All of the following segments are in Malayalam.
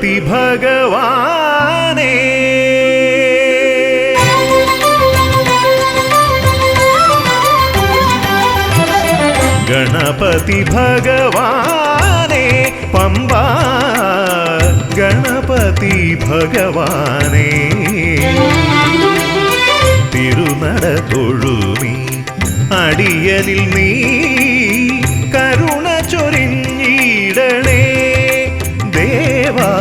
ഗണപതി ഭഗവാനേ ഗണപതി ഭഗവാനേ പമ്പാ ഗണപതി ഭഗവാനേ തിരുനട തൊഴുമീ അടിയനിൽ നീ കരുണ ചൊരിഞ്ഞിടണേ ദേവാ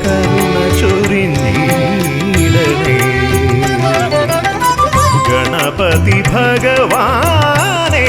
കരുണ ചൊരിഞ്ഞിടണേ ഗണപതി ഭഗവാനേ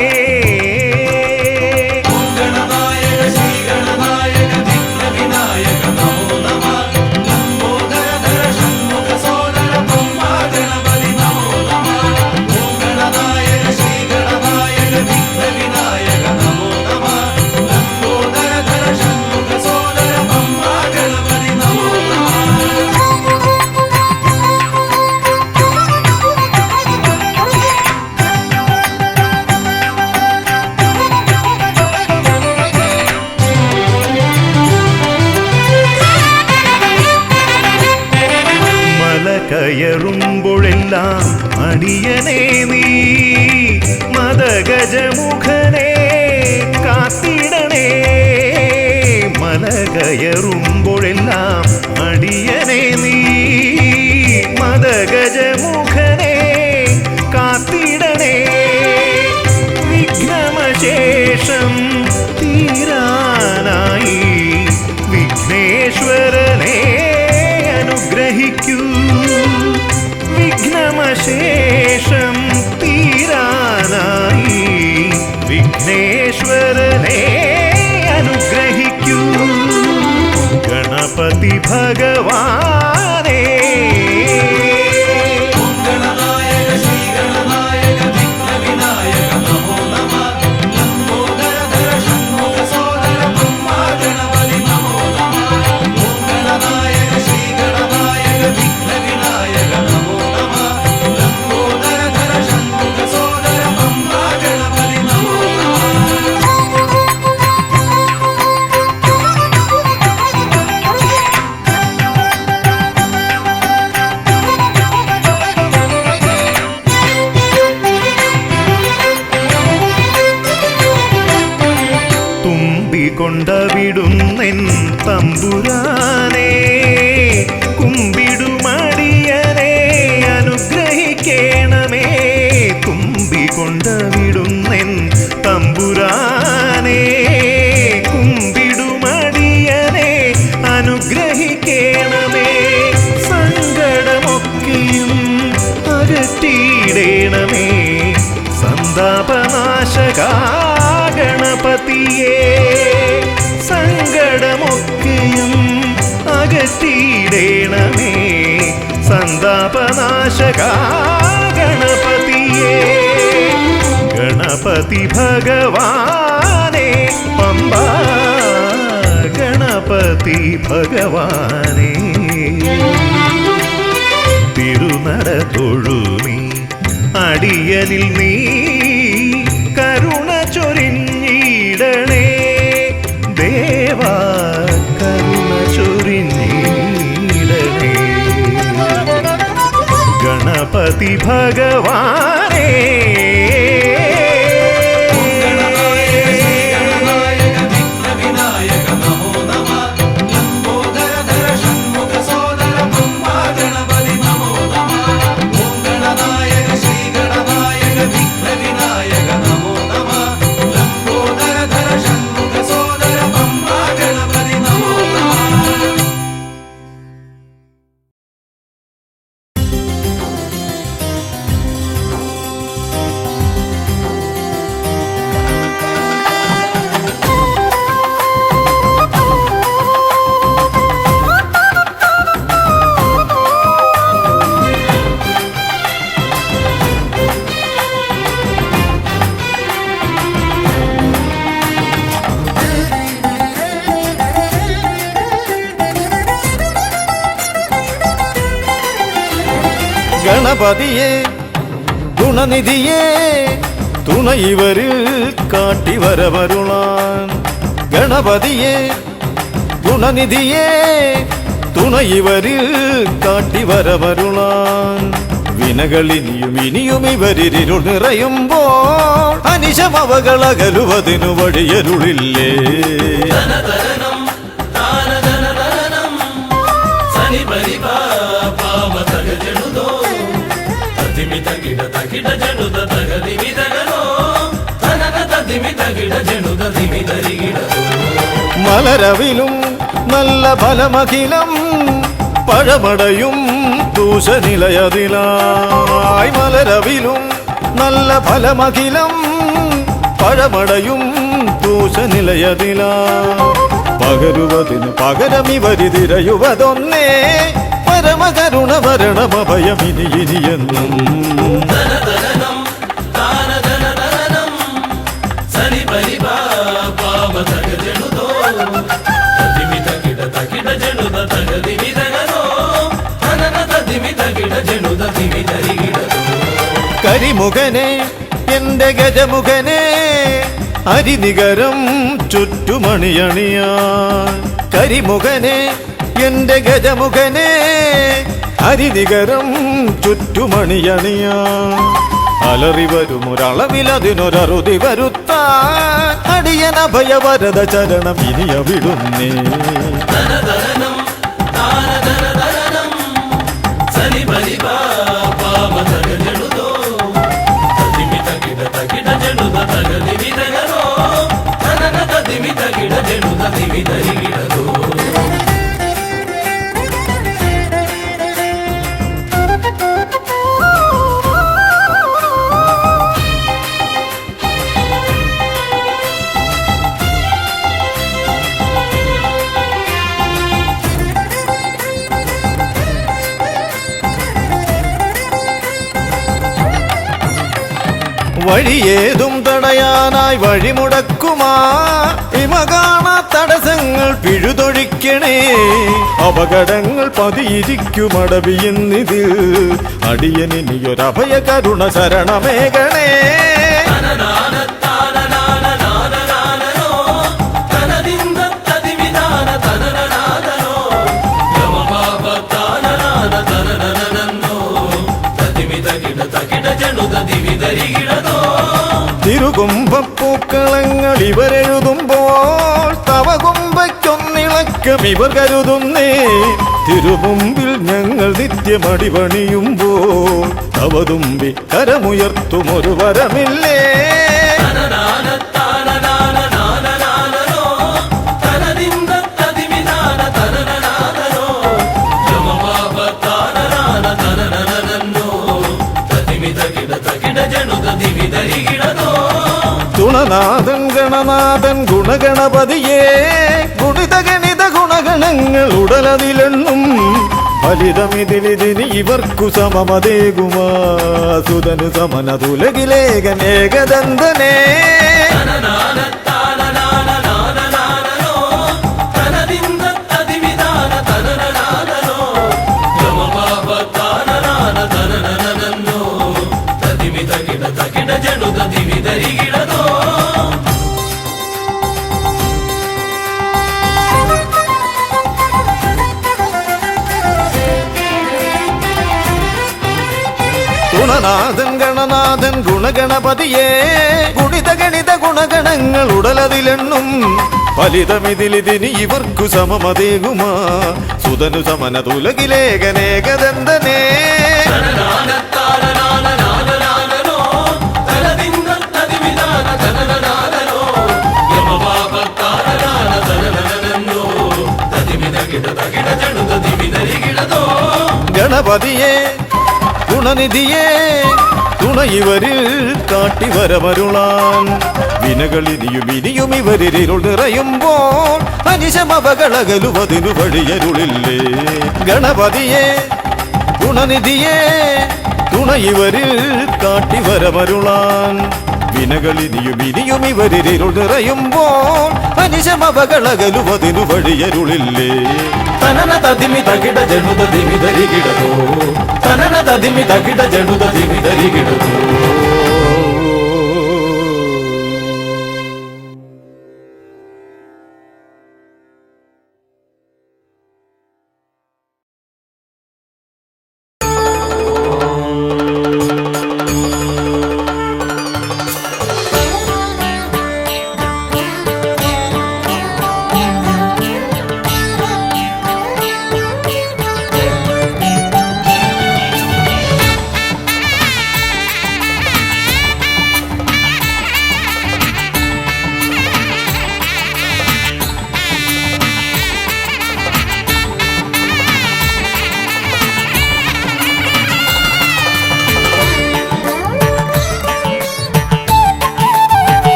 കയറുമ്പോഴെല്ലാം അടിയനേ നീ മദഗജമുഖനെ കാത്തിടണേ മല കയറുമ്പോഴെല്ലാം അടിയനേ നീ മദഗജമുഖനെ കാത്തിടണേ വിഘ്നമശേഷം തീരാനായി വിഘ്നേശ്വരനെ അനുഗ്രഹിക്കൂ വിഘ്നമശേഷം തീരാനായി വിഘ്നേശ്വരനെ അനുഗ്രഹിക്കൂ ഗണപതി ഭഗവാനേ കൊണ്ടവിടുന്നെൻ തമ്പുരാനേ കുമ്പിടുമടിയനെ അനുഗ്രഹിക്കണമേ കുമ്പികൊണ്ടവിടുന്നെൻ തമ്പുരാനേ കുമ്പിടുമടിയനെ അനുഗ്രഹിക്കണമേ സങ്കടമൊക്കെയും അകറ്റിയിടണമേ സന്താപനാശകാ ഗണപതിയേ സങ്കടമൊക്കെയും അകറ്റിയിടണമേ സന്താപനാശകാ ഗണപതിയേ ഗണപതി ഭഗവാനേ പമ്പാ ഗണപതി ഭഗവാനേ തിരുനട തൊഴുമീ അടിയനിൽ നീ കരുണ ചൊരിഞ്ഞിടണേ ദേവാ കരുണ ചൊരിഞ്ഞിടണേ ഗണപതി ഭഗവാനേ ഗണപതിയെ ഗുണനിധിയെ തുണയിവരിൽ കാട്ടിവരവരുളാൻ ഗണപതിയെ ഗുണനിധിയെ തുണയിവരിൽ കാട്ടിവരമരുളാൻ വിനകളിനിയും ഇനിയും ഇവരിരുൾ നിറയുമ്പോൾ അനിശമവകളകലുവതിനു വഴിയരുളില്ലേ മലരവിലും നല്ല ഫലമഖിലം പഴമടയും ദൂഷനിലയതിലായി മലരവിലും നല്ല ഫലമഖിലം പഴമടയും ദൂഷനിലയതിലാ പകരുവതിനു പകരമിവരിതിരയുവതൊന്നേ പരമകരുണ വരണമഭയമിനി ഇനിയെന്നും കരിമുഖനെ എന്റെ ഗജമുഖനെ അരിനികരം ചുറ്റുമണിയണിയാൻ കരിമുഖനെ എന്റെ ഗജമുഖനെ അരിനികരം ചുറ്റുമണിയണിയാൻ അലറി വരുമൊരളവിലതിനൊരറുതി വരുത്താൻ അടിയന ഭയവരത ചരണം ഇനിയ വിടുന്നേ വഴിയേതും തടയാനായി വഴിമുടക്കുമാ ഇമ കാണാ തടസ്സങ്ങൾ പിഴുതൊഴിക്കണേ അപകടങ്ങൾ പതിയിരിക്കുമടവിയെന്നിതിൽ അടിയനിയൊരഭയ കരുണ ശരണമേകണേ തിരുകുംഭപ്പൂക്കളങ്ങൾ ഇവരെഴുതുമ്പോൾ തവ കുംഭയ്ക്കൊന്നിളക്കം ഇവർ കരുതുന്നേ തിരുമുമ്പിൽ ഞങ്ങൾ നിത്യമടിപണിയുമ്പോൾ തവതുമ്പി കരമുയർത്തുമൊരു വരമില്ലേ തുണനാഥൻ ഗണനാഥൻ ഗുണഗണപതിയേ ഗുണിത ഗണിത ഗുണഗണങ്ങൾ ഉടലതിലെണ്ണും ഫലിതമിതിലിതിന് ഇവർക്കു സമമതേകുമാ സുതനു സമനതുലകിലേകനേകദന്തനേ ഗുണനാഥൻ ഗണനാഥൻ ഗുണഗണപതിയേ ഗുണിത ഗണിത ഗുണഗണങ്ങൾ ഉടലതിലെണ്ണും ഫലിതമിതിലിതിന് ഇവർക്കു സമമതേകുമാ സുതനു സമനതുലകിലേകനേകദന്തനേ ഗണപതിയെ ഗുണനിധിയെ തുണയിവരിൽ കാട്ടിവരമരുളാൻ വിനകളിനിയും ഇനിയും ഇവരിരുൾ നിറയുമ്പോൾ അനിശമവകളകലുവതിനു വഴിയരുളില്ലേ ഗണപതിയെ ഗുണനിധിയെ തുണയിവരിൽ കാട്ടിവരമരുളാൻ വിനകളിനിയും ഇനിയും ഇവരിരുൾ നിറയുമ്പോൾ അനിശമവകളകലുവതിനു വഴിയരുളില്ലേ തനന തതിമി തകിട ജനുത ദിമി ധരികിടതോ തനന തതിമി തകിട ജനുത ദിമി ധരികിടതോ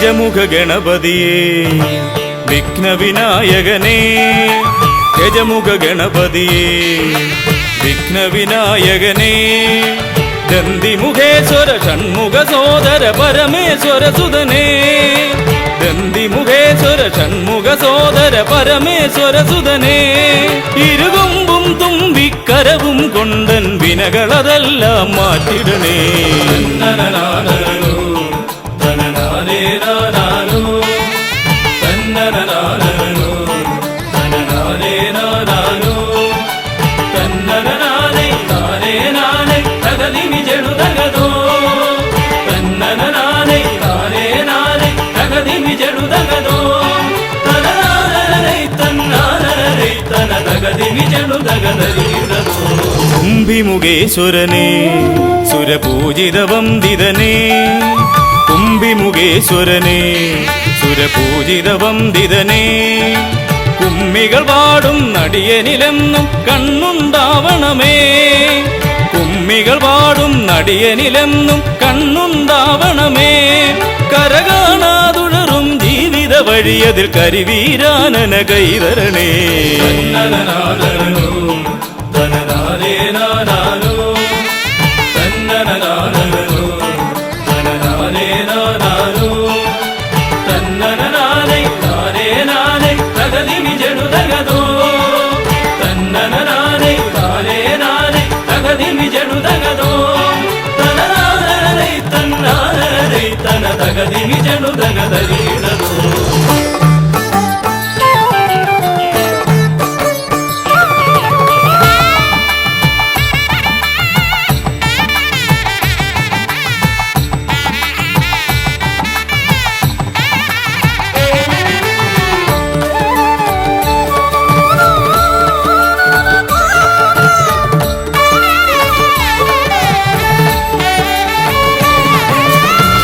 ഗജമുഖ ഗണപതിയേ വിഘ്നവിനായകനേ ഗജമുഖ ഗണപതിയേ വിഘ്നവിനായകനേ ദന്തിമുഖേശ്വര ഷൺമുഖ സോദര പരമേശ്വര സുതനേ ദന്തിമുഖേശ്വര ഷൺമുഖ സോദര പരമേശ്വര സുതനേ ഇരുകൊമ്പും തുമ്പിക്കരവും കൊണ്ടൻ വിനകളതെല്ലാം മാറ്റിടണേ കുംഭിമുഖേശ്വരനേ സുരപൂജിത വന്ദിതനേ കുംഭിമുഖേശ്വരനേ സുരപൂജിത വന്ദിതനേ കുമ്മികൾ പാടും നടിയനിലെന്നും കണ്ണുണ്ടാവണമേ കുമ്മികൾ പാടും നടിയനിലെന്നും കണ്ണുണ്ടാവണമേ കരകാണാതുഴറും ജീവിത വഴിയതിൽ കരിവീരാനന കൈതരണേ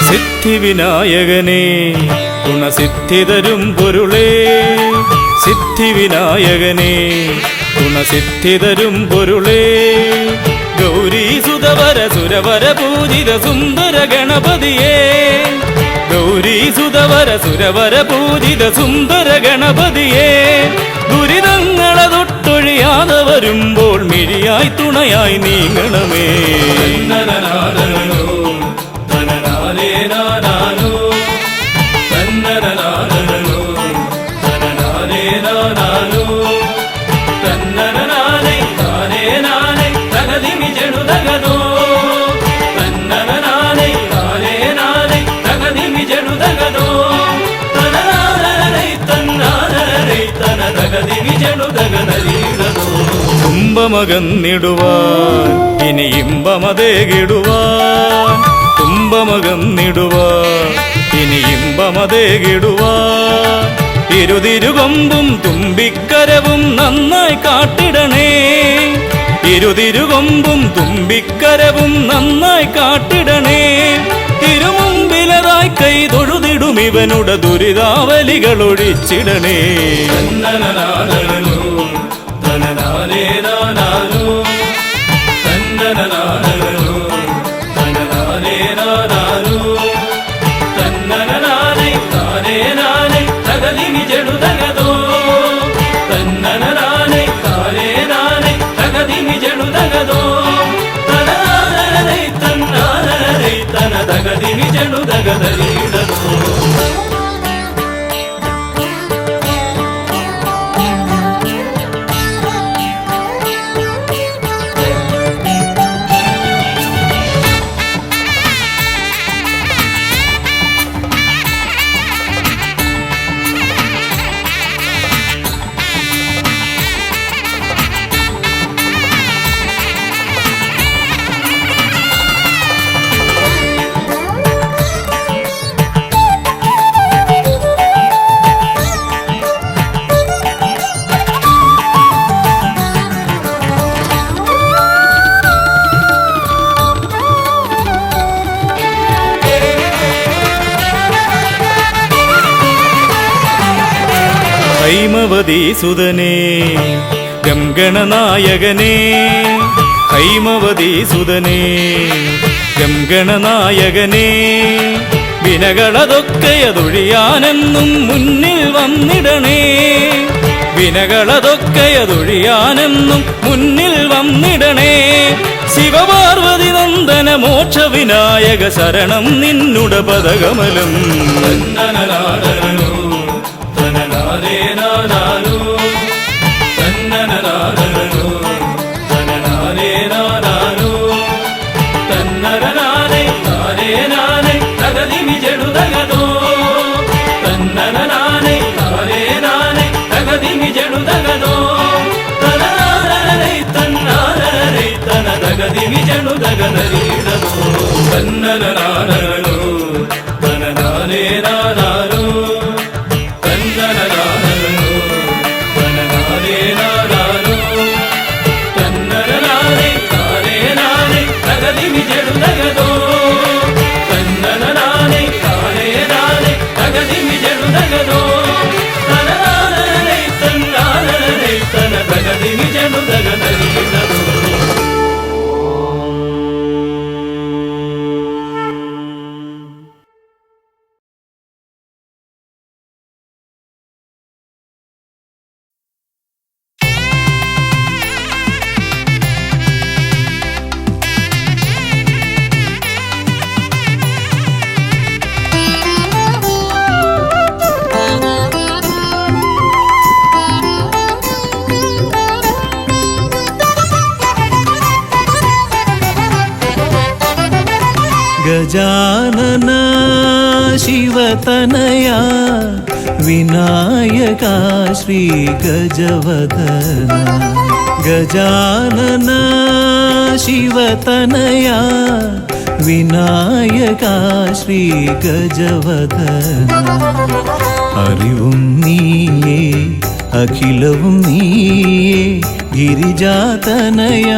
സിദ്ധിവിനായകനേ ഗുണസിദ്ധിതരും പൊരുളേ സിദ്ധിവിനായകനേ ഗുണസിദ്ധിതരും പൊരുളേ ഗൗരീസുതവര സുരവര പൂജിത സുന്ദര ഗണപതിയേ ഗൗരീസുതവര സുരവര പൂജിത സുന്ദര ഗണപതിയേ ദുരിതങ്ങളെ തൊട്ടൊഴിയാതെ വരുമ്പോൾ മിഴിയായി തുണയായി നീങ്ങണമേ തുമ്പമകന്നിടുവാൻ ഇനി ഇമ്പമതേകിടുവാൻ തുമ്പമകന്നിടുവാൻ ഇനി ഇമ്പമതേകിടുവാൻ ഇരുതിരുകൊമ്പും തുമ്പിക്കരവും നന്നായി കാട്ടിടണേ ഇരുതിരുകൊമ്പും തുമ്പിക്കരവും നന്നായി കാട്ടിടണേ തിരുമുമ്പിലതായി കൈ തൊഴുതിടും ഇവനുടെ ദുരിതാവലികൾ ഒഴിച്ചിടണേ ഹൈമവതീസുതനേ ഗംഗണനായകനേ ഹൈമവതീസുതനേ ഗംഗണനായകനേ വിനകളതൊക്കെയതൊഴിയാനെന്നും മുന്നിൽ വന്നിടണേ. വിനകളതൊക്കെയതൊഴിയാനെന്നും മുന്നിൽ വന്നിടണേ. ശിവപാർവതി നന്ദന മോക്ഷ വിനായക ശരണം നിന്നുട പദകമലം. തന്നനനാദനോ തനനാദേ നാദാനോ തന്നനനാദനോ തനനാദേ നാദാനോ തന്നനനാദേ നാദേ നാദേ തകതിമി ജടുതകതോ തന്നനനാദേ നാദേ നാദേ തകതിമി ജടുതകതോ തനനാദനേ തന്നാദനേ തനതകതിമി ജടുതകതരീടതോ തന്നനനാദനോ തനനാദേ നാദാനോ തന്നനനാദനോ തനനാദേ നാദാനോ തന്നനനാദേ നാദേ നാദേ തകതിമി ജടുതകതോ തന്നനനാദേ നാദേ നാദേ തകതിമി ജടുതകതോ തനനാദനേ തന്നാദനേ തനതകതിമി ജടുതകതരീടതോ. ಗಜಾನನ ಶಿವತನಯ ವಿನಾಯಕ ಶ್ರೀ ಗಜವದನ. ಗಜಾನನ ಶಿವತನಯ ವಿನಾಯಕ ಶ್ರೀ ಗಜವದನ. അറിവും നീയേ അഖിലവും നീയേ ഗിരിജാതനയ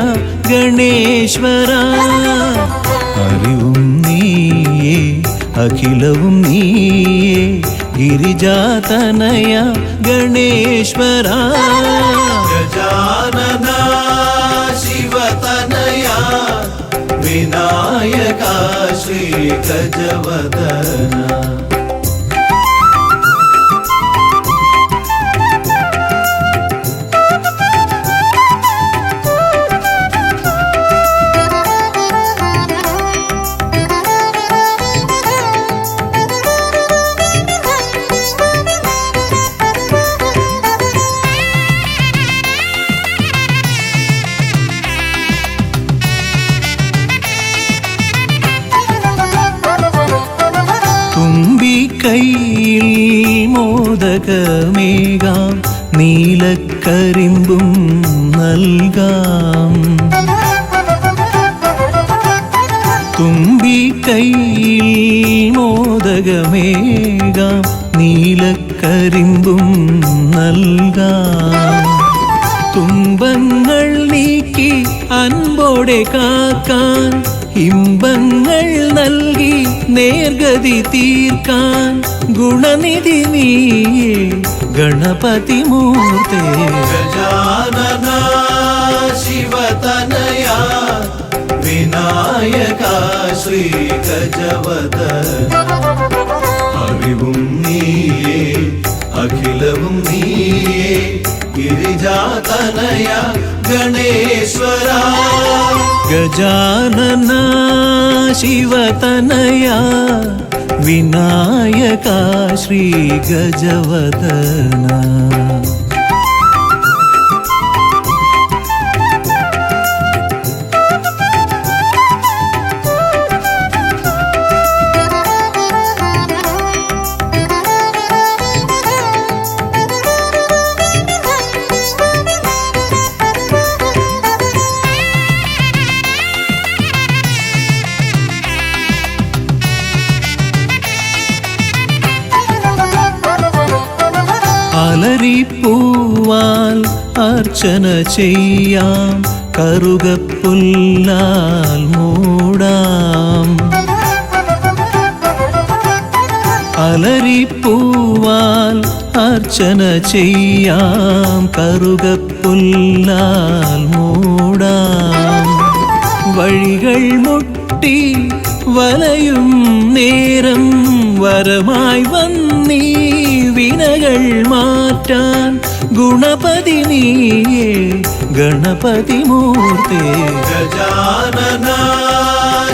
ഗണേശ്വര. അറിവും നീയേ അഖിലവും നീയേ ഗിരിജാതനയ ഗണേശ്വര. ഗജാനന ശിവതനയ വിനായക ശ്രീ ഗജവദന. കൈയിൽ മോദകമേകാം നീലക്കരിമ്പും നൽകാം. തുമ്പിക്കൈയിൽ മോദകമേകാം നീലക്കരിമ്പും നൽകാം. തുമ്പങ്ങൾ നീക്കി അൻപോടെ കാക്കാൻ ഇമ്പങ്ങൾ നൽകി നേർഗതി തീർക്കാൻ ഗുണനിധി നീയേ ഗണപതി മൂർത്തേ. ഗജാനന ശിവതനയ വിനായക ശ്രീ ഗജവദന. അറിവും നീയേ അഖിലവും നീയേ ഗിരിജാതനയ ഗണേശ്വര. ഗജാനന ശിവതനയ വിനായക ശ്രീ ഗജവദന. അലരിപ്പൂവാൽ അർച്ചന ചെയ്യാം കറുകപ്പുല്ലാൽ മൂടാം. അലരിപ്പൂവാൽ അർച്ചന ചെയ്യാം കറുകപ്പുല്ലാൽ മൂടാം. വഴികൾ മുട്ടി വലയും നേരം വരമായി വന്നീ വിനകൾ മാറ്റാൻ ഗുണപതി നീയേ ഗണപതി മൂർത്തേ ഗജാനന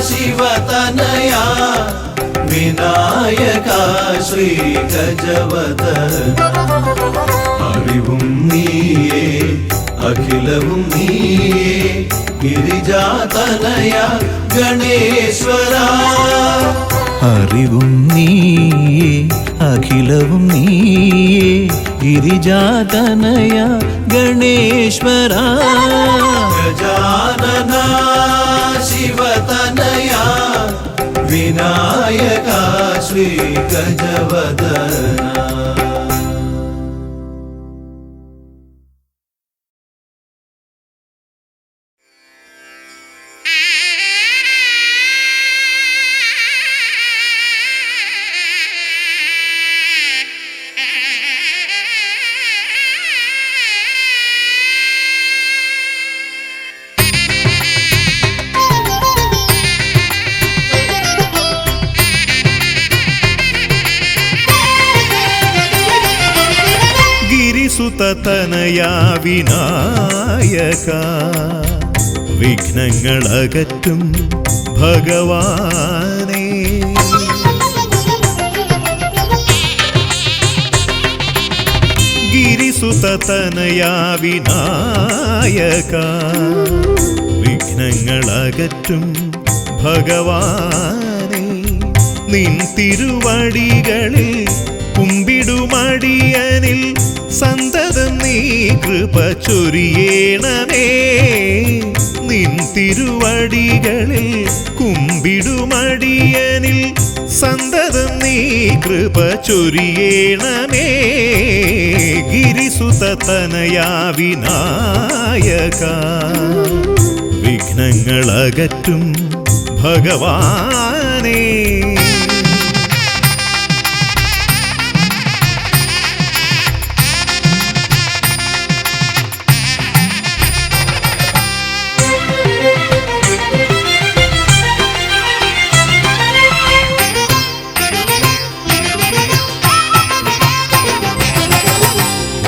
ശിവതനയ വിനായക ശ്രീ ഗജവദന അറിവും നീയേ അഖിലവും നീയേ ഗിരിജാതനയ ഗണേശ്വര അറിവും നീയേ അഖിലവും നീയേ ഗിരിജാതനയ ഗണേശ്വര ഗജാനന ശിവതനയ വിനായക ശ്രീ ഗജവദന गिरिसुततनया विनायक विघ्नങ്ങളകറ്റും ഭഗവാനേ गिरिसुततनया विनायक വിഘ്നങ്ങളകറ്റും ഭഗവാനേ നിൻ തിരുവടികളിൽ കുമ്പിടുമടിയനിൽ സന്തതം നീ കൃപ ചൊരിയേണമേ നിൻ തിരുവടികളിൽ കുമ്പിടുമടിയനിൽ സന്തതം നീ കൃപ ചൊരിയേണമേ ഗിരിസുതതനയാ വിനായക വിഘ്നങ്ങളകറ്റും ഭഗവാനേ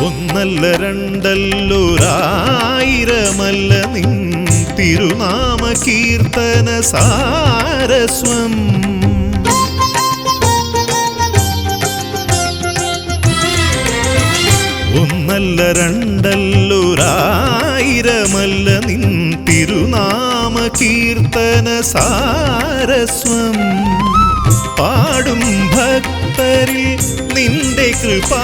ഒന്നല്ല രണ്ടല്ലൊരായിരമല്ല നിൻ തിരുനാമ കീർത്തന സാരസ്വം ഒന്നല്ല രണ്ടല്ലൊരായിരമല്ല നിൻ തിരുനാമ കീർത്തന സാരസ്വം പാടും ഭക്തരിൽ നിന്റെ കൃപാരസപൂരം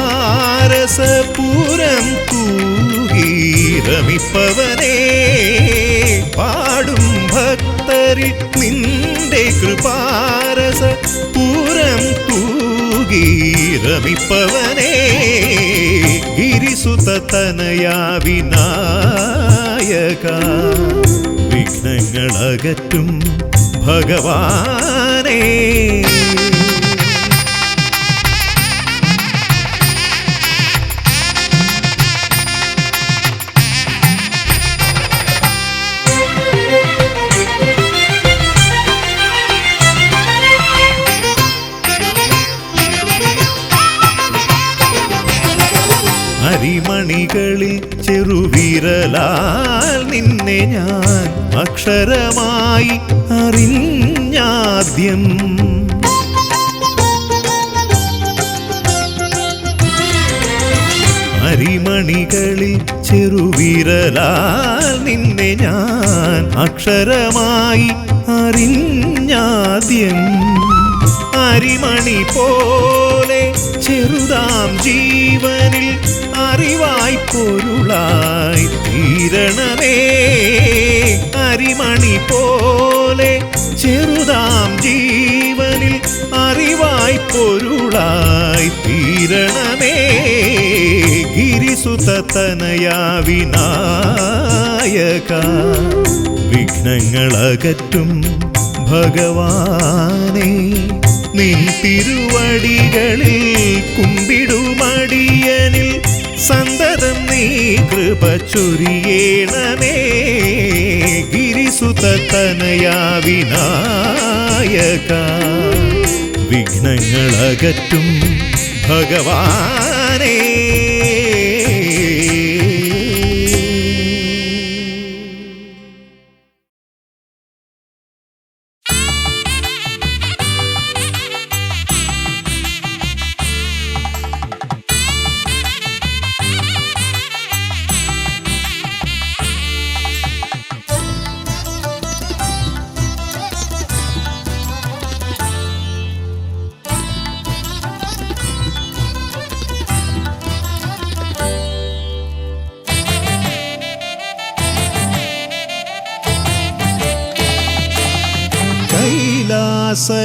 തൂകീരമിപ്പവനേ പാടും ഭക്തരിൽ നിന്റെ കൃപാരസപൂരം തൂകീരമിപ്പവനേ ഗിരിസുതതനയാ വിനായക വിഘ്നങ്ങളകറ്റും ഭഗവാനേ അരിമണികളിൽ ചെറുവിരലാൽ നിന്നെ ഞാൻ അക്ഷരമായി അറിഞ്ഞാദ്യം അരിമണികളിൽ ചെറുവിരലാൽ നിന്നെ ഞാൻ അക്ഷരമായി അറിഞ്ഞാദ്യം അരിമണി പോലെ ചെറുതാം ജീവനിൽ അറിവായി പൊരുളായി തീരണമേ അരിമണി പോലെ ചെറുതാം ജീവനിൽ അറിവായി പൊരുളായി തീരണമേ ഗിരിസുതതനയാ വിനായക വിഘ്നങ്ങളകറ്റും ഭഗവാനേ നിൻ തിരുവടികളിൽ കുമ്പിടുമടിയനിൽ സന്തതം നീ കൃപ ചൊരിയേണമേ ഗിരിസുതതനയാ സുതനയാ വിനായക വിഘ്നങ്ങളകറ്റും ഭഗവാനേ.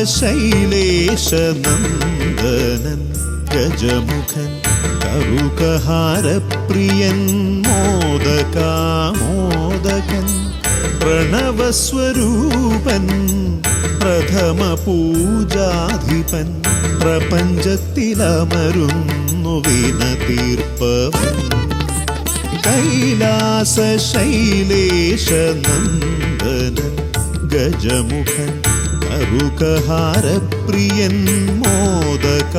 ശൈലേശനന്ദനൻ ഗജമുഖൻ കറുകഹാരപ്രിയൻ മോദകാമോദകൻ പ്രണവസ്വരൂപൻ പ്രഥമ പൂജാധിപൻ പ്രപഞ്ചത്തിലമരുന്നു വിനതീർപ്പവൻ. കൈലാസശൈലേശനന്ദനൻ ഗജമുഖൻ കറുകഹാരപ്രിയൻ മോദകാമോദകൻ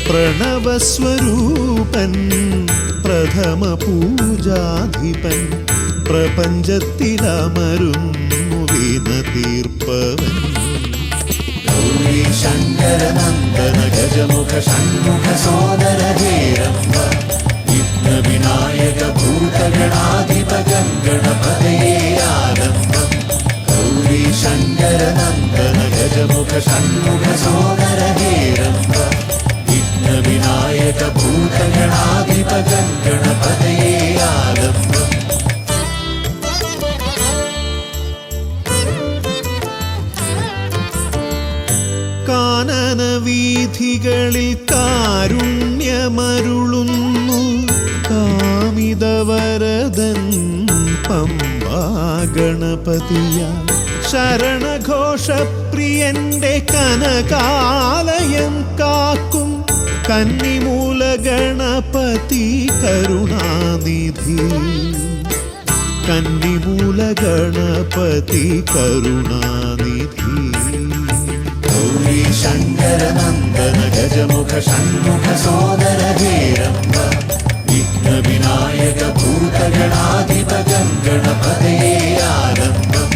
പ്രണവസ്വരൂപൻ പ്രഥമ പൂജാധിപൻ പ്രപഞ്ചത്തിലമരുന്നു വിനതീർപ്പവൻ. ഗൗരി ശങ്കരനന്ദന ഗജമുഖ ഷൺമുഖ സോദര ഹേരംബ വിഘ്ന വിനായക ഭൂതഗണാധിപ ഗണപതയേ ആലംബം. ഗൗരി ശങ്കരനന്ദന ഗജമുഖ ഷൺമുഖ സോദര ഹേരംബ വിഘ്ന വിനായക ഭൂതഗണാധിപ ഗണപതയേ ആലംബം. കാനനവീഥികളിൽ കാരുണ്യമരുളുന്നു കാമിതവരദൻ പമ്പാ ഗണപതിയ. ശരണഘോഷപ്രിയന്റെ കനകാലയം കാക്കും കന്നിമൂല ഗണപതി കരുണാനിധി. കന്നിമൂല ഗണപതി കരുണാനിധി. ഗൗരി ശങ്കരനന്ദന ഗജമുഖ ഷൺമുഖ സോദര ഹേരംബ വിഘ്ന വിനായക ഭൂതഗണാധിപ ഗണപതയേ ആലംബം.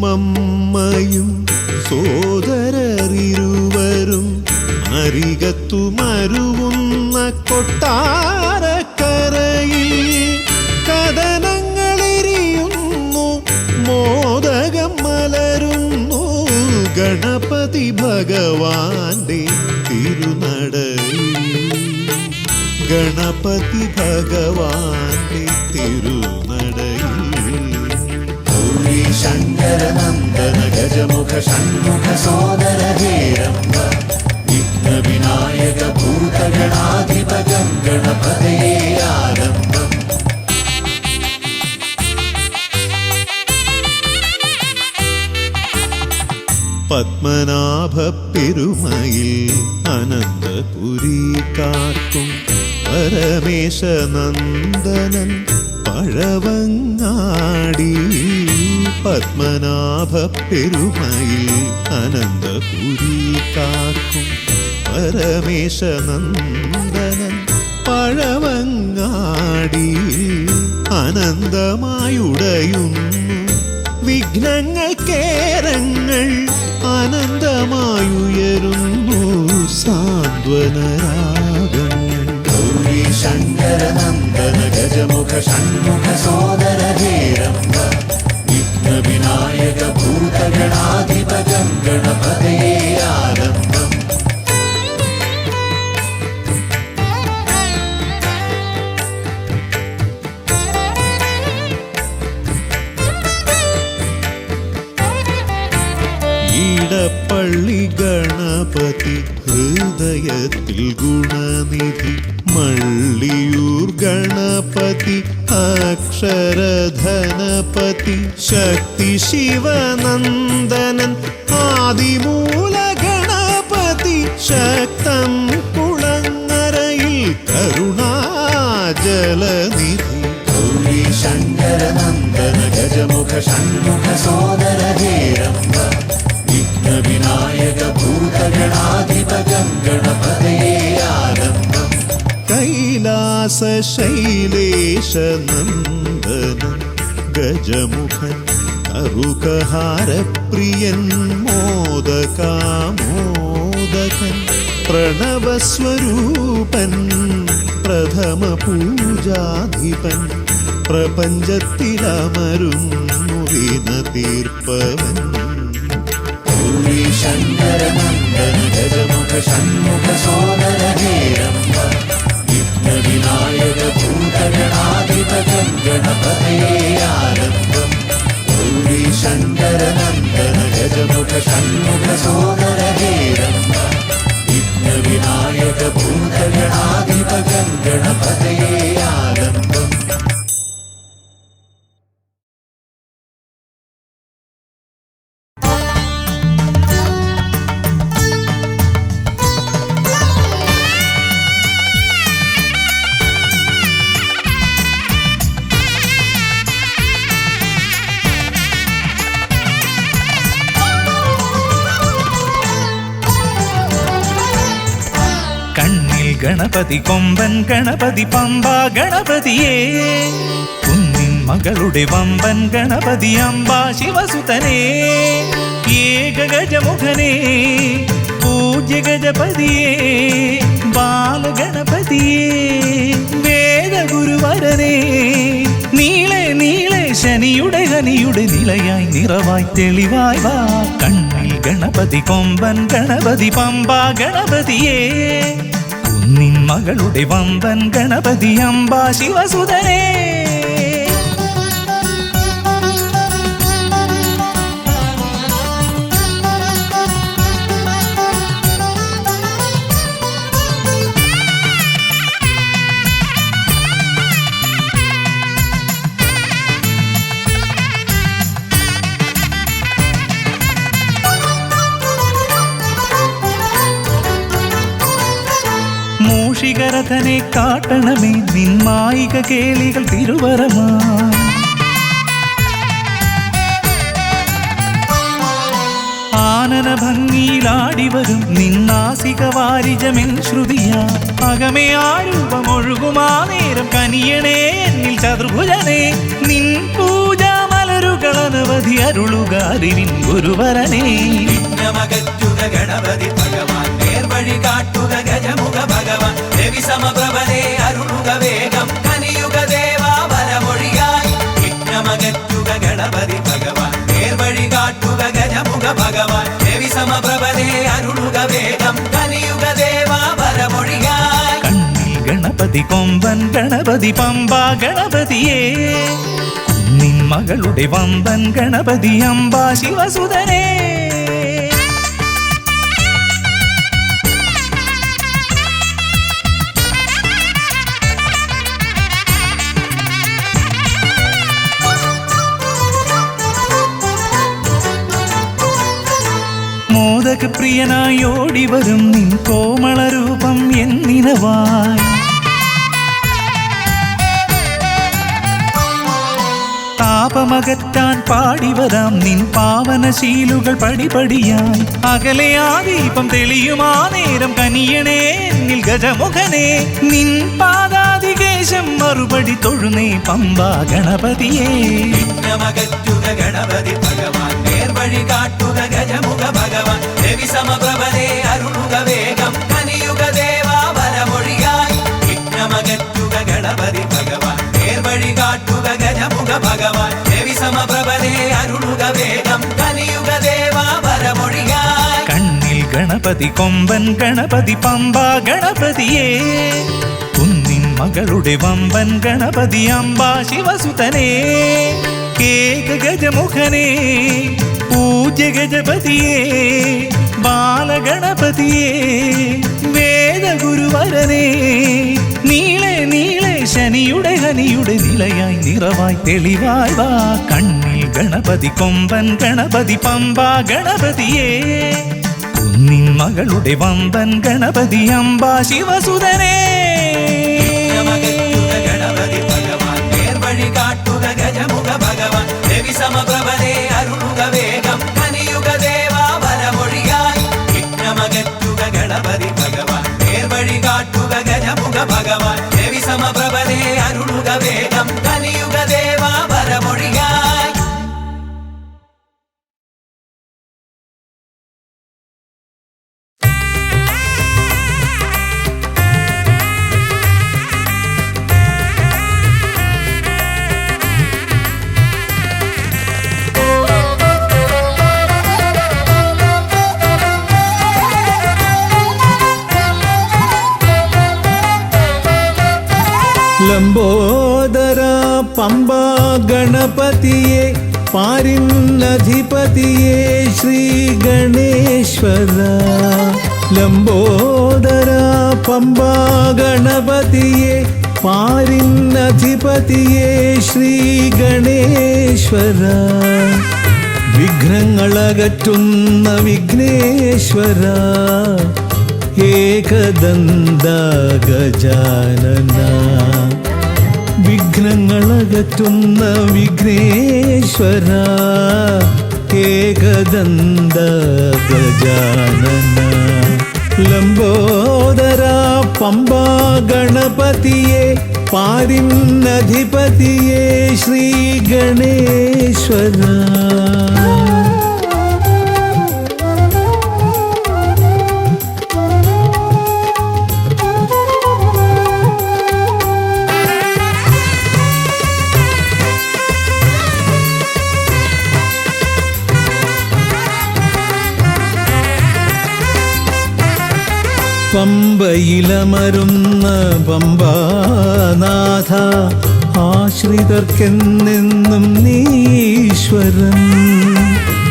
അച്ഛനുമമ്മയും സോദരരിരുവരും അരികത്തു മരുവുന്ന കൊട്ടാരക്കരയിൽ കഥനങ്ങളെരിയുന്നു മോദകം മലരുന്നു ഗണപതി ഭഗവാന്റെ തിരുനടയിൽ. ഗണപതി ഭഗവാന്റെ തിരുനടയിൽ. ഗൗരി ശങ്കരനന്ദന ഗജമുഖ ഷൺമുഖ സോദര ഹേരംബ വിഘ്ന വിനായക ഭൂതഗണാധിപ ഗണപതയേ ആലംബം. പത്മനാഭ പെരുമയിൽ അനന്തപുരി കാക്കും പരമേശനന്ദനൻ പഴവങ്ങാടി. പത്മനാഭ പെരുമയിൽ അനന്തപുരി കാക്കും പരമേശനന്ദനൻ പഴവങ്ങാടി. അനന്തമായുടയുന്നു വിഘ്നങ്ങൾ കേരങ്ങൾ അനന്തമായുയരുന്നു സാന്ത്വനരാഗങ്ങൾ. ഗൗരി ശങ്കരനന്ദന ഗജമുഖ ഷൺമുഖ സോദര ഹേരംബ വിഘ്ന വിനായക ഭൂതഗണാധിപ ഗണപതയേ ആലംബം. ഈടപ്പള്ളി ഗണപതി ഹൃദയത്തിൽ ഗുണനിധി. മള്ളിയൂർ ഗണപതി അക്ഷരധനപതി ശക്തി ശിവനന്ദനൻ ആദിമൂല ഗണപതി ശക്തം കുളങ്ങരയിൽ കരുണാജലനിധി ഗൗരി ശങ്കര നന്ദന ഗജമുഖ ഷൺമുഖ സോദര ഹേരംബ വിഘ്ന വിനായക ഭൂതഗണാധിപ ഗണപതയേ ആലംബം കൈലാസ ശൈലേശ നന്ദനൻ ഗജമുഖൻ കറുകഹാരപ്രിയൻ മോദകാമോദകൻ പ്രണവസ്വരൂപൻ പ്രഥമ പൂജാധിപൻ പ്രപഞ്ചത്തിലമരുന്നു വിന തീർപ്പവൻ ഗൗരി ശങ്കര നന്ദന ഗജമുഖ ഷൺമുഖ സോദര ഹേരംബ വിഘ്ന വിനായക ഭൂതഗണാധിപ ഗണപതയേ ആലംബം ഗൗരി ശങ്കര നന്ദന ഗജമുഖ ഷൺമുഖ സോദര ഹേരംബ വിഘ്ന വിനായക ഭൂതഗണാധിപ ഗണപതയേ ആലംബം കണ്ണിൽ ഗണപതി കൊമ്പൻ ഗണപതി പമ്പ ഗണപതിയേ കുന്നിൻ മകളുടെ വമ്പൻ ഗണപതി അമ്പ ശിവസുതനേ ഏകഗജമുഖനേ പൂജ്യ ഗജപതിയേ ബാലഗണപതിയേ വേദഗുരുവരനേ നീളെ നീളെ ശനിയുടെ ഹനിയുടെ നിലയായി നിറവായി തെളിവായി വാ കണ്ണിൽ ഗണപതി കൊമ്പൻ ഗണപതി പമ്പ ഗണപതിയേ കുന്നിൻ മകളുടെ വമ്പൻ ഗണപതി അമ്പ ശിവസുതനേ മൂഷികരഥനെ കാട്ടണമേ നിന്മായിക കേളികൾ തിരുവരമാ ആനന ഭംഗിയിലാടിവരും നിന്നാസിക വാരിജമെൻ ശ്രുതിയാ അകമേ ആരൂപമൊഴുകുമാ നേരം കനിയണേ എന്നിൽ ചതുർഭുജനേ നിൻ പൂജാ മലരുകളനവധി അരുളുകാരിൻ ഗുരുവരനേ വിഘ്നമകറ്റുക ഗണപതി ഭഗവാൻ നേർവഴി കാട്ടുക ഗജമുഖ ഭഗവാൻ രവി സമപ്രഭനെ അരുളുക വേഗം കനിയുക ദേവാ വരമൊഴിയായി വിഘ്നമകറ്റുക ഗണപതി ഭഗവാൻ നേർവഴി കാട്ടുക ഗജമുഖ ഭഗവാൻ രവി സമപ്രഭനെ അരുളുക വേഗം കനിയുക ദേവാ വരമൊഴിയായി കണ്ണിൽ ഗണപതി കൊമ്പൻ ഗണപതി പമ്പ ഗണപതിയേ കുന്നിൻ മകളുടെ വമ്പൻ ഗണപതി അമ്പ ശിവസുതനേ മോദകപ്രിയനായി ഓടിവരും നിൻ കോമളരൂപം എന്നിനവായി താപമകറ്റാൻ പാടിവരാം നിൻ പാവനശീലുകൾ പടിപടിയായി അകലെ ആ ദീപം തെളിയുമാ നേരം കനിയണേ എന്നിൽ ഗജമുഖനേ നിൻ പാദാതികേശം മറുപടി തൊഴുന്നേ പമ്പ ഗണപതിയേ വിഘ്നമകറ്റുക ഗണപതി ഭഗവാൻ നേർവഴി കാട്ടുക ഗജമുഖ ഭഗവാൻ രവി സമപ്രഭനെ അരുളുക വേഗം കനിയുക ദേവാ വരമൊഴിയായി വിഘ്നമകറ്റുക ഗണപതി ഭഗവാൻ നേർവഴി കാട്ടുക ഗജമുഖ ഭഗവാൻ രവി സമപ്രഭനെ അരുളുക വേഗം കനിയുക ദേവാ വരമൊഴിയായി കണ്ണിൽ ഗണപതി കൊമ്പൻ ഗണപതി പമ്പ ഗണപതിയേ കുന്നിൻ മകളുടെ വമ്പൻ ഗണപതി അമ്പ ശിവസുതനേ ഏകഗജമുഖനേ പൂജ്യ ഗജപതിയേ ബാലഗണപതിയേ വേദഗുരുവരനേ നീളെ നീളെ ശനിയുടെ ഹനിയുടെ നിലയായി നിറവായി തെളിവായി വാ കണ്ണിൽ ഗണപതി കൊമ്പൻ ഗണപതി പമ്പ ഗണപതിയേ കുന്നിൻ മകളുടെ വമ്പൻ ഗണപതി അമ്പ ശിവസുതനേ വിഘ്നമകറ്റുക ഗണപതി ഭഗവാൻ നേർവഴി കാട്ടുക ഗജമുഖ ഭഗവാൻ രവി സമപ്രഭനെ അരുളുക വേഗം കനിയുക ദേവാ വരമൊഴിയായി വിഘ്നമകറ്റുക ഗണപതി ഭഗവാൻ നേർവഴി കാട്ടുക ഗജമുഖ ഭഗവാൻ രവി സമപ്രഭനെ അരുളുക വേഗം കനിയുക ദേവാ വരമൊഴിയായി ലംബോദര പമ്പ ഗണപതിയെ പാരിന്നധിപതിയെ ശ്രീ ഗണേശ്വര ലംബോദര പമ്പ ഗണപതിയെ പാരിന്നധിപതിയെ ശ്രീ ഗണേശ്വര വിഘ്നങ്ങളകറ്റുന്ന വിഘ്നേശ്വര ഏകദന്ത ഗജാനന വിഘ്നങ്ങളകറ്റുന്ന വിഘ്നേശ്വര ഏകദന്ത ഗജാനന ലംബോദര പമ്പ ഗണപതിയെ പാരിന്നധിപതിയെ ശ്രീ ഗണേശ്വര പമ്പയിലമരുന്ന പമ്പാനാഥ ആശ്രിതർക്കെന്നെന്നും നീശ്വരൻ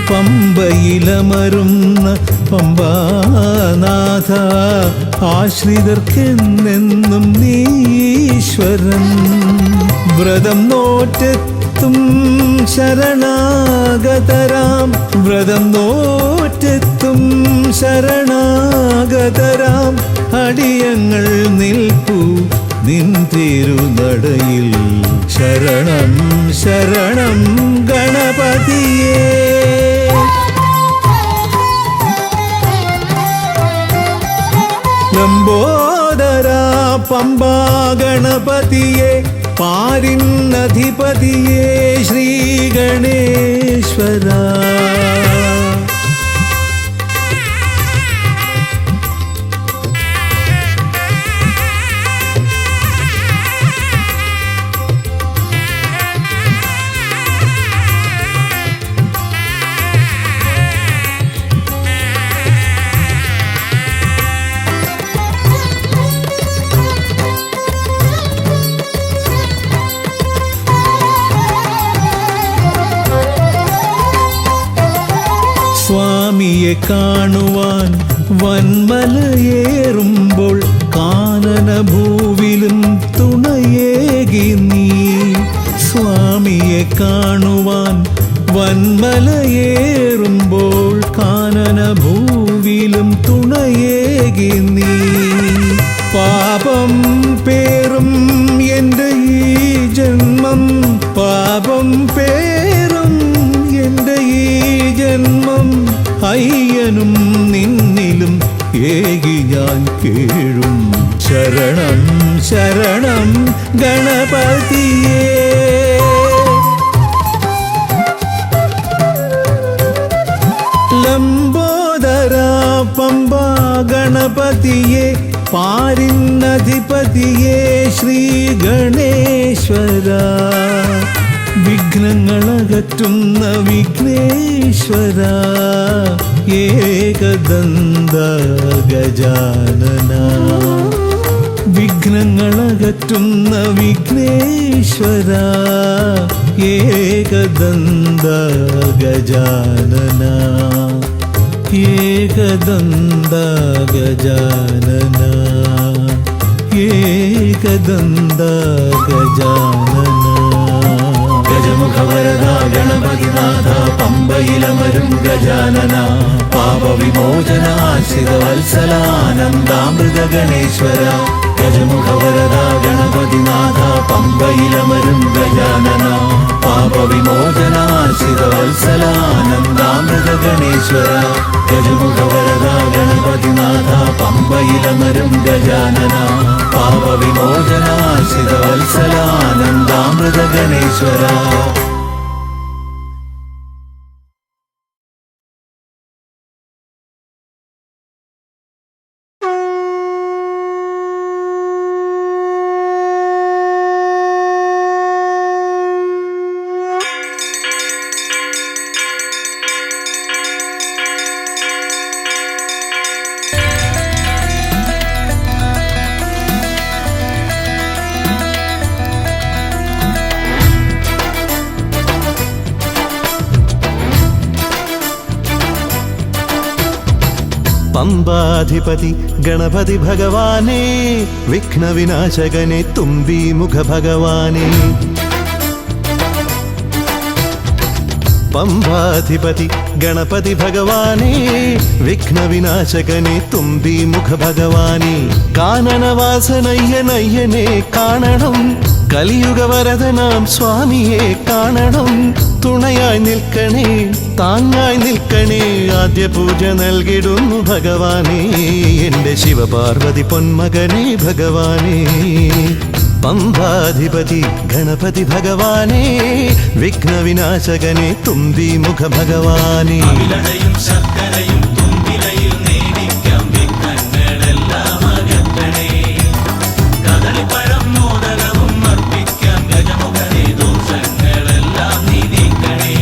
പമ്പയിലമരുന്ന പമ്പാനാഥ ആശ്രിതർക്കെന്നെന്നും നീശ്വരൻ വ്രതം നോറ്റെത്തും ശരണാഗതരാം വ്രതം നോറ്റെത്തും ശരണാഗതരാം അടിയങ്ങൾ നിൽപ്പു നിൻ തിരുനടയിൽ ശരണം ശരണം ഗണപതിയേ ലംബോദര പമ്പ ഗണപതിയെ പാരിന്നധിപതിയെ ശ്രീ ഗണേശ്വര സ്വാമിയെ കാണുവാൻ വന്മലയേറുമ്പോൾ കാനനഭൂവിലും തുണയേകി നീ സ്വാമിയെ കാണുവാൻ വന്മലയേറുമ്പോൾ കാനനഭൂവിലും തുണയേകി നീ പാപം പേറും എൻ്റെ ഈ ജന്മം പാപം പേറും എൻ്റെ ഈ ജന്മം അയ്യനും നിന്നിലും ഏകി ഞാൻ കേഴും ശരണം ശരണം ഗണപതിയേ ലംബോദര പമ്പ ഗണപതിയെ പാരിന്നധിപതിയെ ശ്രീ ഗണേശ്വര വിഘ്നങ്ങളകറ്റുന്ന വിഘ്നേശ്വര ഏകദന്ത ഗജാനന വിഘ്നങ്ങളകറ്റുന്ന വിഘ്നേശ്വര ഏകദന്ത ഗജാനന ഏകദന്ത ഗജാനന ഏകദന്ത ഗജാനന ഗജമുഖവരദ ഗണപതിനാഥ പമ്പയിലമരും ഗജാനന പാപവിമോചന ആശ്രിത വത്സലാനന്ദാമൃത ഗണേശ്വര ഗജമുഖവരദ ഗണപതിനാഥ പമ്പയിലമരും ഗജാനന പാപവിമോചന ആശ്രിത വത്സലാനന്ദാമൃത ഗണേശ്വര ഗജമുഖവരദ ഗണപതിനാഥ പമ്പയിലമരും ഗജാനന പാപവിമോചന ആശ്രിത വത്സലാനന്ദാമൃത ഗണേശ്വര. പമ്പാധിപതി ഗണപതി ഭഗവാനേ വിഘ്നവിനാശകനെ തുമ്പി മുഖ ഭഗവാനേ പമ്പാധിപതി ഗണപതി ഭഗവാനേ വിഘ്നവിനാശകനെ തുമ്പി മുഖ ഭഗവാനേ കാനനവാസനയ്യനയ്യനെ കാണണം കലിയുഗവരദനാം സ്വാമിയെ കാണണം തുണയായി നിൽക്കണേ താങ്ങായി നിൽക്കണേ ആദ്യ പൂജ നൽകിടുന്നു ഭഗവാനേ എൻ്റെ ശിവപാർവതി പൊന്മകനേ ഭഗവാനേ പമ്പാധിപതി ഗണപതി ഭഗവാനേ വിഘ്നവിനാശകനെ തുമ്പി മുഖ ഭഗവാനേ അവിലടയും ശർക്കരയും തുമ്പിലയിൽ നേടിക്കാം വിഘ്നങ്ങളെല്ലാം അകറ്റണേ കദളിപ്പഴം മോദകവും അർപ്പിക്കാം ഗജമുഖനെ ദോഷങ്ങളെല്ലാം നീ നീക്കണേ.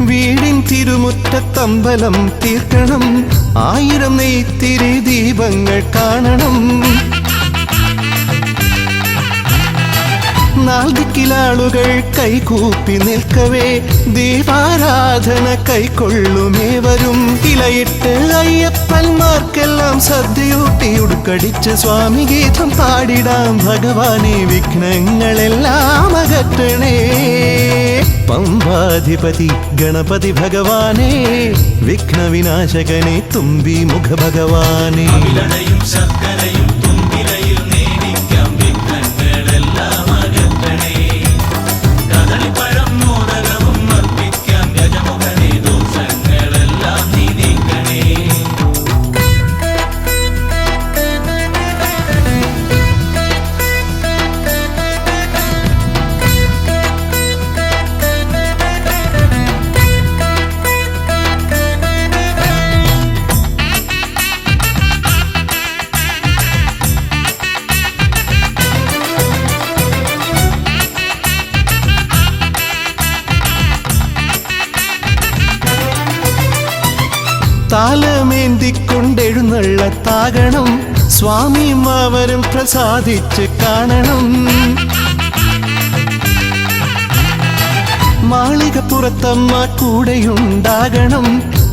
വീടിൻ തിരുമുറ്റത്തമ്പലം തീർക്കണം 1000 നെയ്ത്തിരി ദീപങ്ങൾ കാണണം നാൽദിക്കിലാളുകൾ കൈകൂപ്പി നിൽക്കവേ ദീപാരാധന കൈക്കൊള്ളുമേവരും ഇലയിട്ട് അയ്യപ്പന്മാർക്കെല്ലാം സദ്യയൂട്ടി ഉടുക്കടിച്ച് സ്വാമി ഗീതം പാടിടാം ഭഗവാനെ വിഘ്നങ്ങളെല്ലാം അകറ്റണേ പമ്പാധിപതി ഗണപതി ഭഗവാനേ വിഘ്നവിനാശകനെ തുമ്പി മുഖ ഭഗവാനേ അവിലടയും ശർക്കരയും തുമ്പിലയിൽ നേടിക്കാം വിഘ്നങ്ങളെല്ലാം അകറ്റണേ കദളിപ്പഴം മോദകവും അർപ്പിക്കാം ഗജമുഖനെ ദോഷങ്ങളെല്ലാം നീ നീക്കണേ. താലമേന്തിക്കൊണ്ടെഴുന്നള്ളത്താകണം സ്വാമിയും അവരും പ്രസാദിച്ച് കാണണം മാളികപ്പുറത്തമ്മ കൂടെയുണ്ടാകണം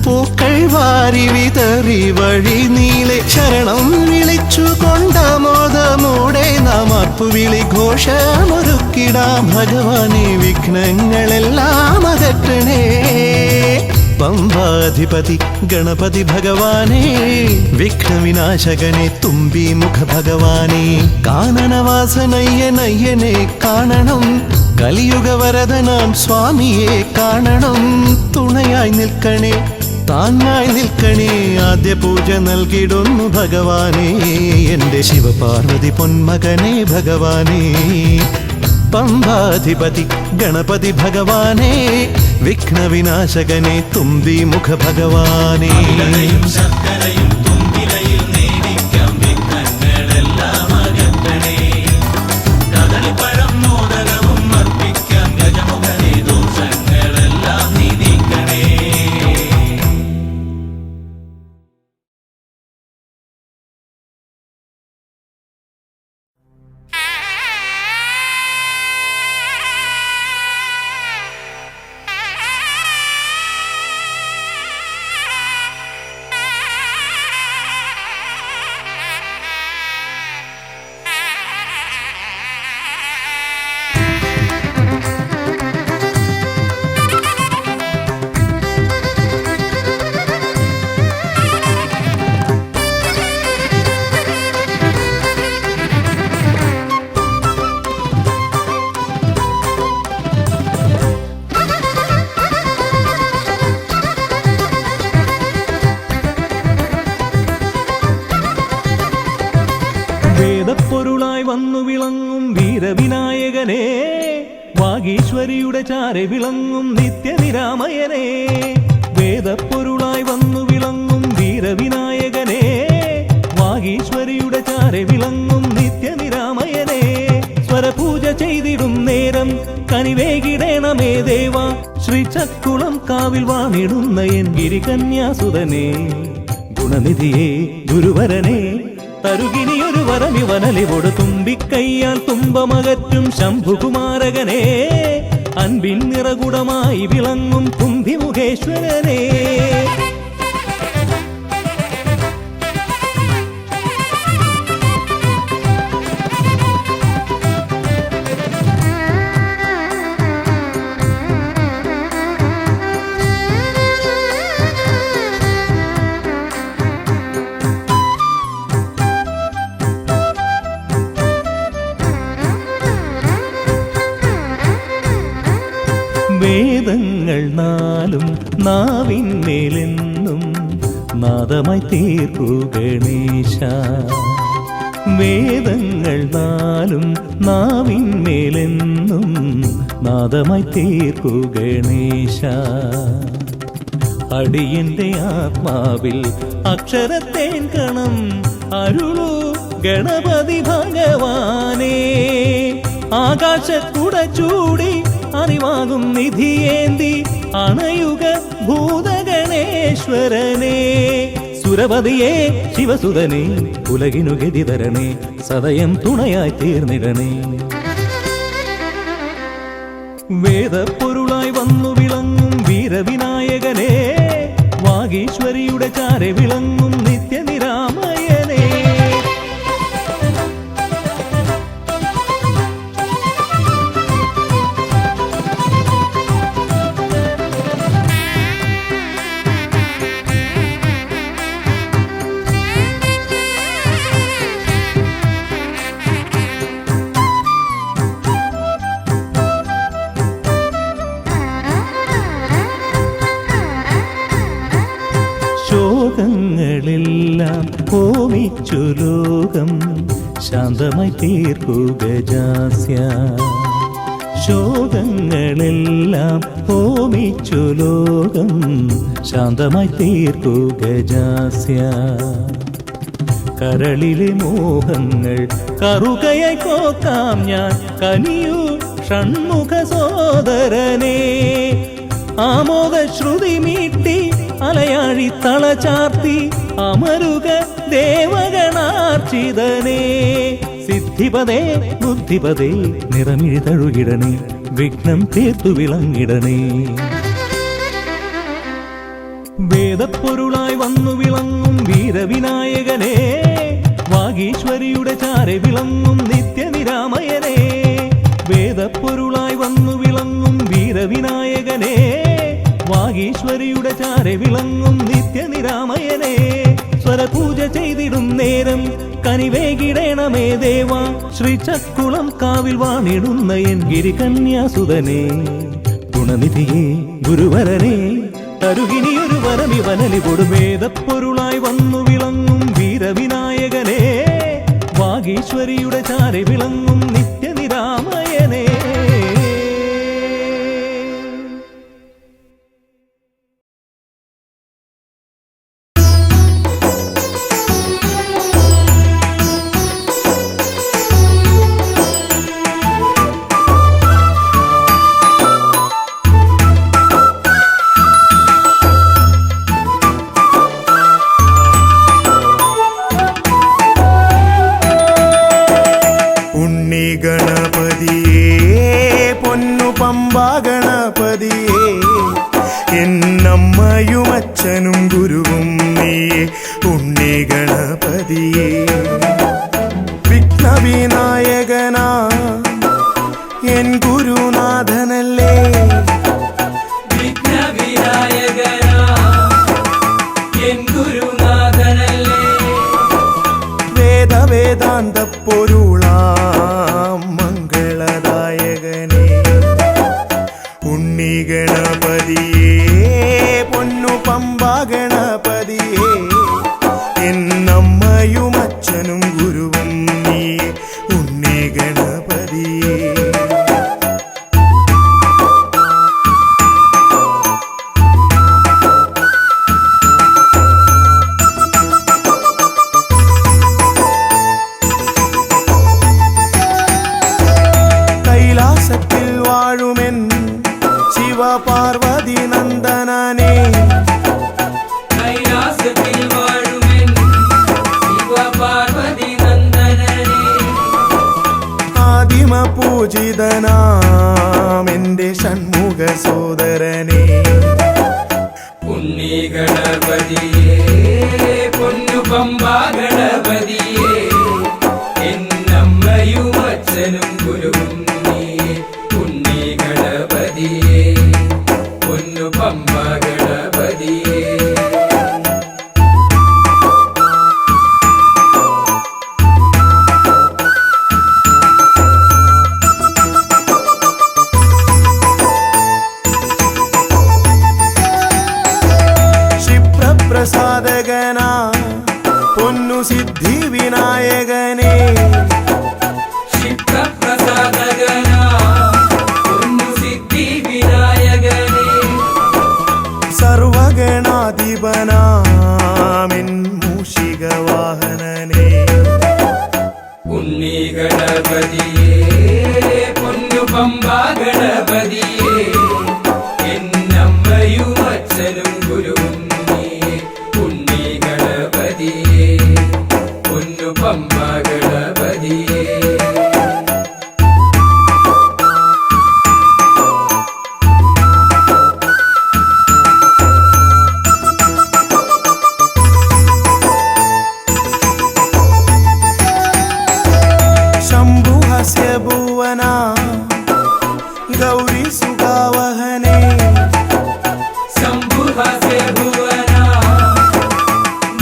പൂക്കൾ വാരി വിതറി വഴി നീളെ ശരണം വിളിച്ചു കൊണ്ടാമോദമോടെ നാം അർപ്പുവിളി ഘോഷമൊരുക്കിടാം ഭഗവാനെ വിഘ്നങ്ങളെല്ലാം അകറ്റണേ പമ്പാധിപതി ഗണപതി ഭഗവാനേ വിഘ്നവിനാശകനെ തുമ്പി മുഖ ഭഗവാനേ കാനനവാസനയ്യനയ്യനെ കാണണം കലിയുഗവരദനാം സ്വാമിയെ കാണണം തുണയായി നിൽക്കണേ താങ്ങായി നിൽക്കണേ ആദ്യ പൂജ നൽകിടുന്നു ഭഗവാനേ എൻ്റെ ശിവപാർവതി പൊന്മകനേ ഭഗവാനേ പമ്പാധിപതി ഗണപതി ഭഗവാനേ വിഘ്നവിനാശകനെ തുമ്പി മുഖ ഭഗവാനേ അവിലടയും ശർക്കരയും തുമ്പിലയിൽ നേടിക്കാം വിഘ്നങ്ങളെല്ലാം അകറ്റണേ കദളിപ്പഴം മോദകവും അർപ്പിക്കാം ഗജമുഖനെ ദോഷങ്ങളെല്ലാം നീ നീക്കണേ. വേദപ്പൊരുളായി വന്നു വിളങ്ങും വീരവിനായകനെ, വാഗീശ്വരിയുടെ ചാരെ വിളങ്ങും നിത്യനിരാമയനെ. വേദപ്പൊരുളായി വന്നു വിളങ്ങും വീരവിനായകനെ, വാഗീശ്വരിയുടെ ചാരെ വിളങ്ങും നിത്യനിരാമയനെ. സ്വരപൂജ ചെയ്തിടും നേരം കനിവേകിടേണമേ ദേവ, ശ്രീചക്കുളം കാവിൽ വാണിടുന്ന എൻ ഗിരികന്യാസുതനെ. ഗുണനിധിയെ ഗുരുവരനെ, തരുകിനിയൊരു വരമിവനലിവോട് തുമ്പിക്കയ്യാൽ തുമ്പമകറ്റും ശംഭുകുമാരകനെ. അൻപിൻ നിറകുടമായി വിളങ്ങും കുംഭിമുഖേശ്വരനെ. വേദങ്ങൾ നാലും നാവിന്മേലെന്നും നാദമായി തീർക്കൂ ഗണേശ. വേദങ്ങൾ നാലും നാവിന്മേലെന്നും നാദമായി തീർക്കൂ ഗണേശ. അടിയന്റെ ആത്മാവിൽ അക്ഷരത്തേൻ കണം അരുളൂ ഗണപതി ഭഗവാനേ. ആകാശക്കുട ചൂടി അറിവാകും നിധിയേന്തി അണയുക ഭൂതഗണേശ്വരനെ. സുരപതിയെ ശിവസുതനെ, ഉലകിനു ഗതി തരണേ, സദയം തുണയായി തീർന്നിടണേ. വേദപ്പൊരുളായി വന്നു വിളങ്ങും വീരവിനായകനെ, വാഗീശ്വരിയുടെ ചാരെ വിളങ്ങും നിത്യനിരാമയനെ. ശോകങ്ങളെല്ലാം ഹോമിച്ചു ലോകം ശാന്തമായി തീർക്കൂ ഗജാസ്യ. ശോകങ്ങളെല്ലാം ഹോമിച്ചു ലോകം ശാന്തമായി തീർക്കൂ ഗജാസ്യ. കരളിലെ മോഹങ്ങൾ കറുകയായി കോക്കാം ഞാൻ, കനിയൂ ഷൺമുഖ സോദരനെ. ആമോദ ശ്രുതി മീട്ടി അലയാഴി തളചാർത്തി അമരുക ദേവഗണാർച്ചിതനെ. സിദ്ധിപദേ ബുദ്ധിപദേ നിറമിഴി തഴുകിടണേ, വിഘ്നം തീർത്തു വിളങ്ങിടണേ. വേദപ്പൊരുളായി വന്നു വിളങ്ങും വീരവിനായകനെ, വാഗീശ്വരിയുടെ ചാരെ വിളങ്ങും നിത്യനിരാമയനെ. വേദപ്പൊരുളായി വന്നു വിളങ്ങും വീരവിനായകനെ, വാഗീശ്വരിയുടെ ചാരെ വിളങ്ങും നിത്യനിരാമയനെ. സ്വരപൂജ ചെയ്തിടും നേരം കനിവേകിടേണമേ ദേവ, ശ്രീചക്കുളം കാവിൽ വാണിടുന്ന എൻ ഗിരികന്യാസുതനെ. ഗുണനിധിയെ ഗുരുവരനെ, തരുകിനിയൊരു വരമിവനലിവോട്. വേദപ്പൊരുളായി വന്നു വിളങ്ങും വീരവിനായകനെ, വാഗീശ്വരിയുടെ ചാരെ വിളങ്ങും നിത്യനിരാമയനെ. എന്നമ്മയും അച്ഛനും ഗുരുവും നീയേ ഉണ്ണി ഗണപതിയേ. വിഘ്നവിനായകനാ എൻ ഗുരുനാഥനല്ലേ, വിഘ്നവിനായകനാ എൻ ഗുരുനാഥനല്ലേ. വേദവേദാന്ത പൊരുളാം മംഗളദായകനേ ഉണ്ണി ഗണപതിയേ. പൊന്നു പമ്പാ ഗണപതിയേ എന്നമ്മയും അച്ഛനും ഗുരുവും നീ പൂജിതനാം എൻ്റെ ഷൺമുഖ സോദരനെ ഉണ്ണി ഗണപതിയേ പൊന്നു പമ്പാ ഗണപതിയേ എന്നമ്മയും അച്ഛനും ഗുരുവും നീയേ ഉണ്ണി ഗണപതിയേ പൊന്നു പമ്പാ ഗണപതിയേ പ്രസാദകനാ പൊന്നു സിദ്ധി വിനായകനെ ക്ഷിപ്രപ്രസാദകനാ പൊന്നു സിദ്ധി വിനായകനേ സർവഗണാധിപനാമിൻ മൂഷിക വാഹനനെ ഉണ്ണി ഗണപതിയേ പൊന്നു പമ്പാ ഗണപതിയേ എന്നമ്മയും അച്ഛനും ഗുരുവും നീയേ ഉണ്ണി ഗണപതിയേ പൊന്നു പമ്പാ ഗണപതിയേ ശംഭുഹസ്യ ഭുവന ഗൗരി സുഖാവഹനെ ശംഭുഹസ്യ ഭുവന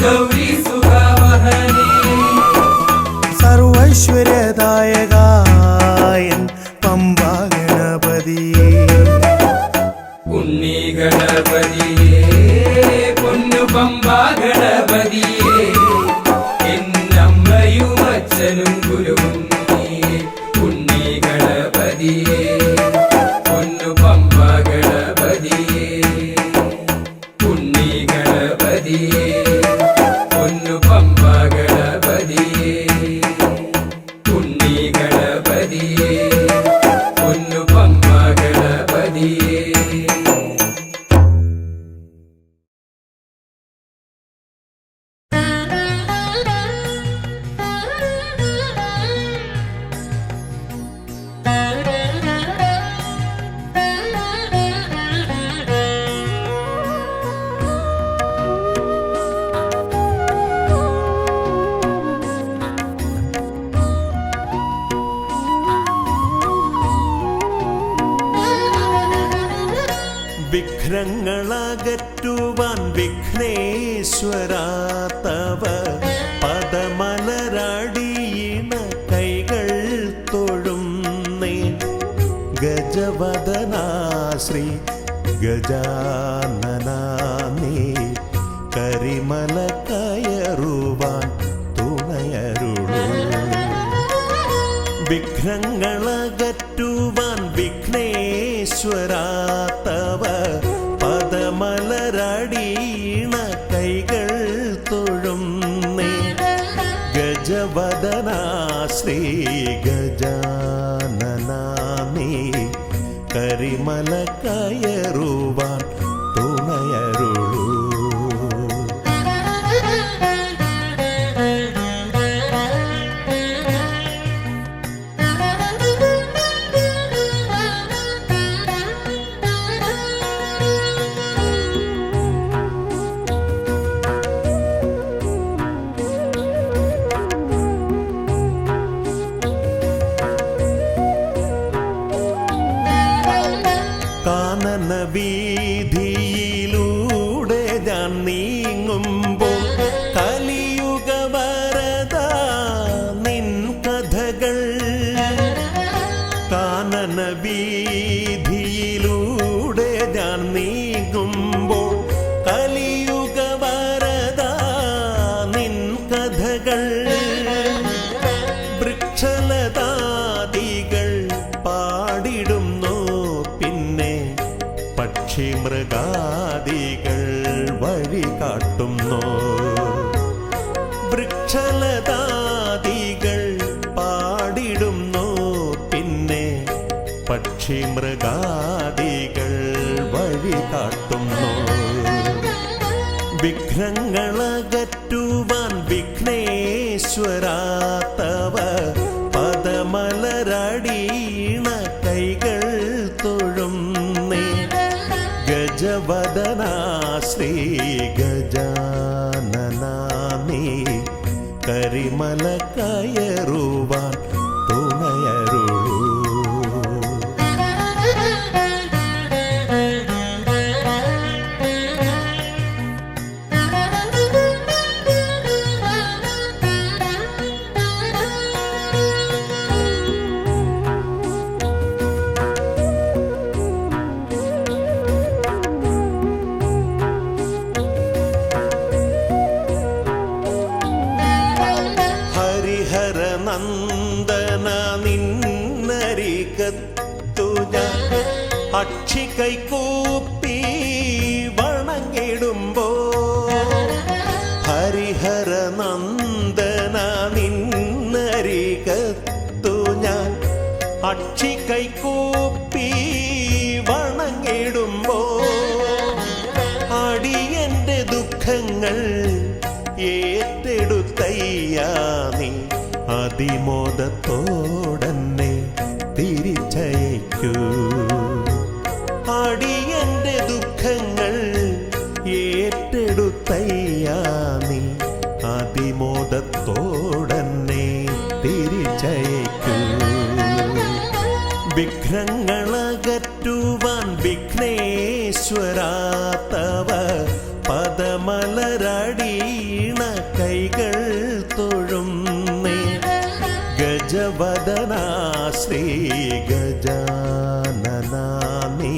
ഗൗരി സുഖാവഹനേ സർവൈശ്വര്യദായകായൻ പമ്പാ ഗണപതിയേ ഉണ്ണി ഗണപതിയേ പൊന്നു പമ്പാ ഗണപതിയേ എന്നമ്മയും അച്ഛനും ഗുരുവും നീയേ ഉണ്ണി ഗണപതിയേ പൊന്നു പമ്പാ ഗണപതിയേ ഉണ്ണി ഗണപതിയേ പൊന്നു പമ്പാ ഗണപതിയേ ഉണ്ണി ഗണപതിയേ പൊന്നു പമ്പാ ഗണപതിയേ വിഘ്നങ്ങളകറ്റുവാൻ വിഘ്നേശ്വരാ തവ പദമലരടിയിണ കൈകൾ തൊഴുന്നേ ഗജവദനാ ശ്രീ ഗജാനനാ നീ കരിമല കയറുവാൻ തുണയരുളൂ വിഘ്നങ്ങളകറ്റുവാൻ വിഘ്നേശ്വരാ തവ പദമലരടിയിണ കൈകൾ തൊഴുന്നേ ഗജവദനാ ശ്രീ ഗജാനനാ നീ കരിമല കയറുവാൻ തുണയരുളൂ കാനന വീതിയിലൂടെ ഞാൻ നീങ്ങുമ്പോൾ കലിയുഗ വരദ നിൻ കഥകൾ കാനന വീതിയിലൂടെ ഞാൻ നീങ്ങുമ്പോൾ കലിയുഗ വരദ നിൻ കഥകൾ വൃക്ഷലതാദികൾ പാടിടുന്നു പിന്നെ പക്ഷി മൃഗാദികൾ വഴി കാട്ടുന്നു വൃക്ഷലതാദികൾ പാടിടുന്നു പിന്നെ പക്ഷി മൃഗാദികൾ വഴി കാട്ടുന്നു വിഘ്നങ്ങളകറ്റുവാൻ വിഘ്നേശ്വരാ തവ പദമലരടിയിണ കരിമല കയറുവാൻ തുണയരുളൂ. ഹരിഹരനന്ദന നിന്നരികത്തു ഞാൻ അക്ഷി കൈകൂപ്പി വണങ്ങിടുമ്പോ. ഹരിഹരനന്ദന നിന്നരികത്തു ഞാൻ അക്ഷി കൈകൂപ്പി വണങ്ങിടുമ്പോ. അടിയന്റെ ദുഃഖങ്ങൾ ഏറ്റെടുത്തയ്യാ നീ അതിമോദത്തോടന്നെ തിരിച്ചയക്കൂ. അടിയന്റെ ദുഃഖങ്ങൾ ഏറ്റെടുത്തയ്യാ നീ അതിമോദത്തോടന്നെ തിരിച്ചയക്കൂ. വിഘ്നങ്ങളകറ്റുവാൻ വിഘ്നേശ്വരാത്തവ പദമലരടീണ കൈകൾ തൊഴുന്നേ. ഗജവദനാ ശ്രീ ഗജാനനാ നീ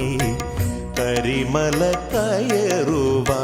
കരിമല കയറുവാൻ